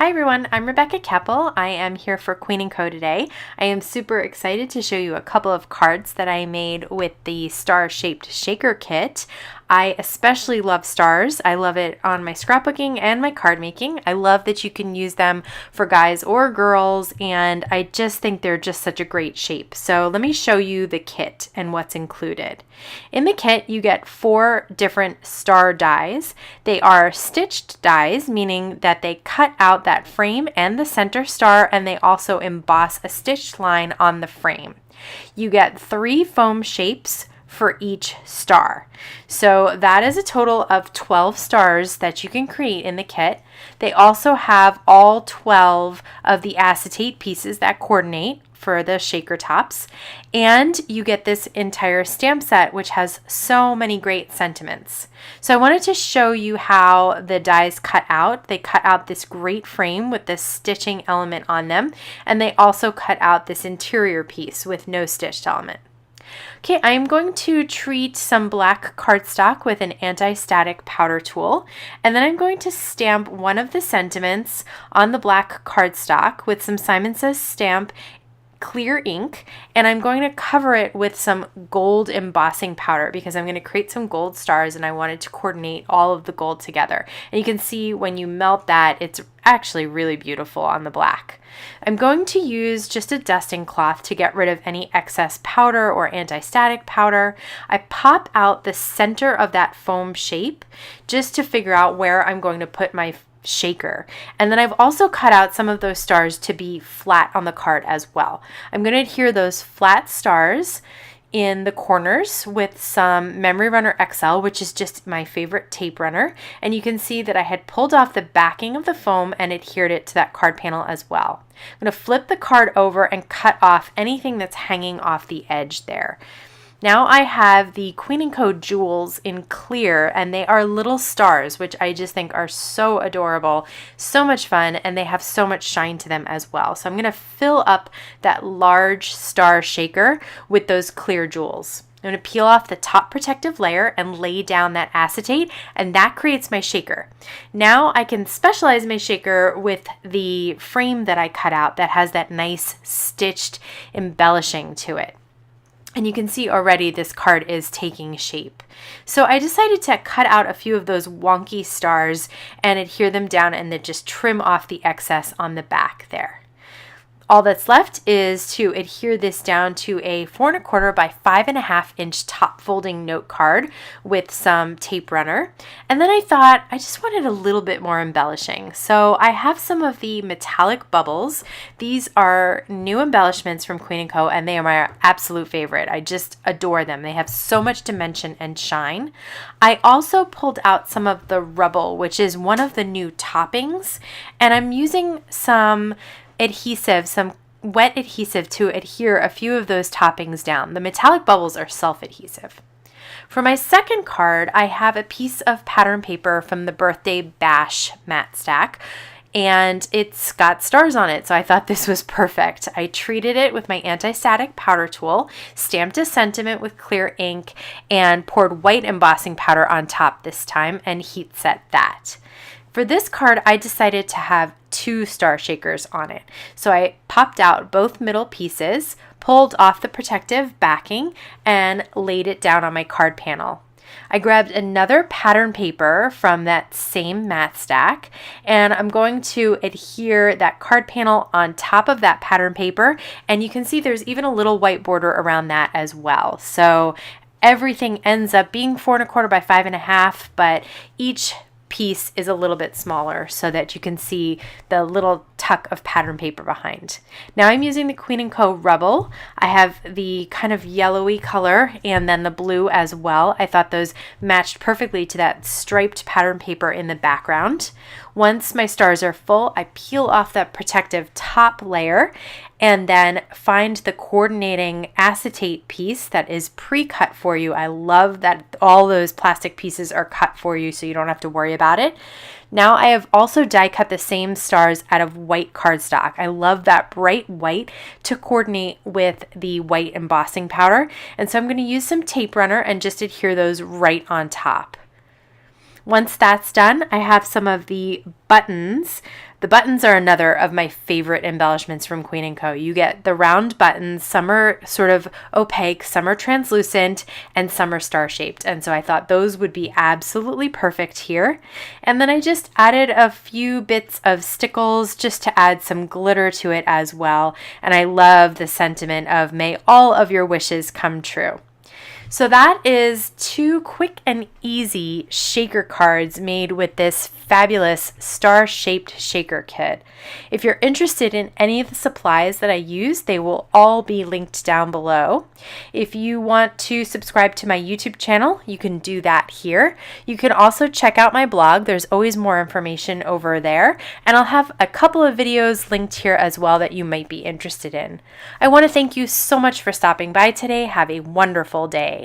Hi everyone, I'm Rebecca Keppel. I am here for Queen & Co today. I am super excited to show you a couple of cards that I made with the star-shaped shaker kit. I especially love stars. I love it on my scrapbooking and my card making. I love that you can use them for guys or girls, and I just think they're just such a great shape. So let me show you the kit and what's included. In the kit, you get 4 different star dies. They are stitched dies, meaning that they cut out that frame and the center star, and they also emboss a stitched line on the frame. You get 3 foam shapes for each star. So that is a total of 12 stars that you can create in the kit. They also have all 12 of the acetate pieces that coordinate for the shaker tops, and you get this entire stamp set which has so many great sentiments. So I wanted to show you how the dies cut out. They cut out this great frame with this stitching element on them, and they also cut out this interior piece with no stitched element. Okay, I'm going to treat some black cardstock with an anti-static powder tool, and then I'm going to stamp one of the sentiments on the black cardstock with some Simon Says Stamp clear ink, and I'm going to cover it with some gold embossing powder because I'm going to create some gold stars and I wanted to coordinate all of the gold together. And you can see when you melt that, it's actually really beautiful on the black. I'm going to use just a dusting cloth to get rid of any excess powder or anti-static powder. I pop out the center of that foam shape just to figure out where I'm going to put my shaker. And then I've also cut out some of those stars to be flat on the card as well. I'm going to adhere those flat stars in the corners with some Memory Runner XL, which is just my favorite tape runner. And you can see that I had pulled off the backing of the foam and adhered it to that card panel as well. I'm going to flip the card over and cut off anything that's hanging off the edge there. Now I have the Queen & Co jewels in clear, and they are little stars, which I just think are so adorable, so much fun, and they have so much shine to them as well. So I'm going to fill up that large star shaker with those clear jewels. I'm going to peel off the top protective layer and lay down that acetate, and that creates my shaker. Now I can specialize my shaker with the frame that I cut out that has that nice stitched embellishing to it. And you can see already this card is taking shape. So I decided to cut out a few of those wonky stars and adhere them down and then just trim off the excess on the back there. All that's left is to adhere this down to a 4 1/4 by 5.5 inch top folding note card with some tape runner. And then I thought I just wanted a little bit more embellishing. So I have some of the metallic bubbles. These are new embellishments from Queen & Co, and they are my absolute favorite. I just adore them. They have so much dimension and shine. I also pulled out some of the Rubble, which is one of the new toppings, and I'm using some adhesive, some wet adhesive to adhere a few of those toppings down. The metallic bubbles are self-adhesive. For my second card, I have a piece of pattern paper from the Birthday Bash matte stack, and it's got stars on it, so I thought this was perfect. I treated it with my anti-static powder tool, stamped a sentiment with clear ink, and poured white embossing powder on top this time and heat set that. For this card, I decided to have 2 star shakers on it. So I popped out both middle pieces, pulled off the protective backing, and laid it down on my card panel. I grabbed another pattern paper from that same matte stack, and I'm going to adhere that card panel on top of that pattern paper, and you can see there's even a little white border around that as well. So everything ends up being 4 1/4 by 5.5, but each piece is a little bit smaller so that you can see the little tuck of pattern paper behind. Now I'm using the Queen & Co Rubble. I have the kind of yellowy color and then the blue as well. I thought those matched perfectly to that striped pattern paper in the background. Once my stars are full, I peel off that protective top layer and then find the coordinating acetate piece that is pre-cut for you. I love that all those plastic pieces are cut for you so you don't have to worry about it. Now I have also die cut the same stars out of white cardstock. I love that bright white to coordinate with the white embossing powder. And so I'm going to use some tape runner and just adhere those right on top. Once that's done, I have some of the buttons. The buttons are another of my favorite embellishments from Queen & Co. You get the round buttons. Some are sort of opaque, some are translucent, and some are star-shaped. And so I thought those would be absolutely perfect here. And then I just added a few bits of stickles just to add some glitter to it as well. And I love the sentiment of may all of your wishes come true. So that is 2 quick and easy shaker cards made with this fabulous star-shaped shaker kit. If you're interested in any of the supplies that I use, they will all be linked down below. If you want to subscribe to my YouTube channel, you can do that here. You can also check out my blog. There's always more information over there, and I'll have a couple of videos linked here as well that you might be interested in. I want to thank you so much for stopping by today. Have a wonderful day.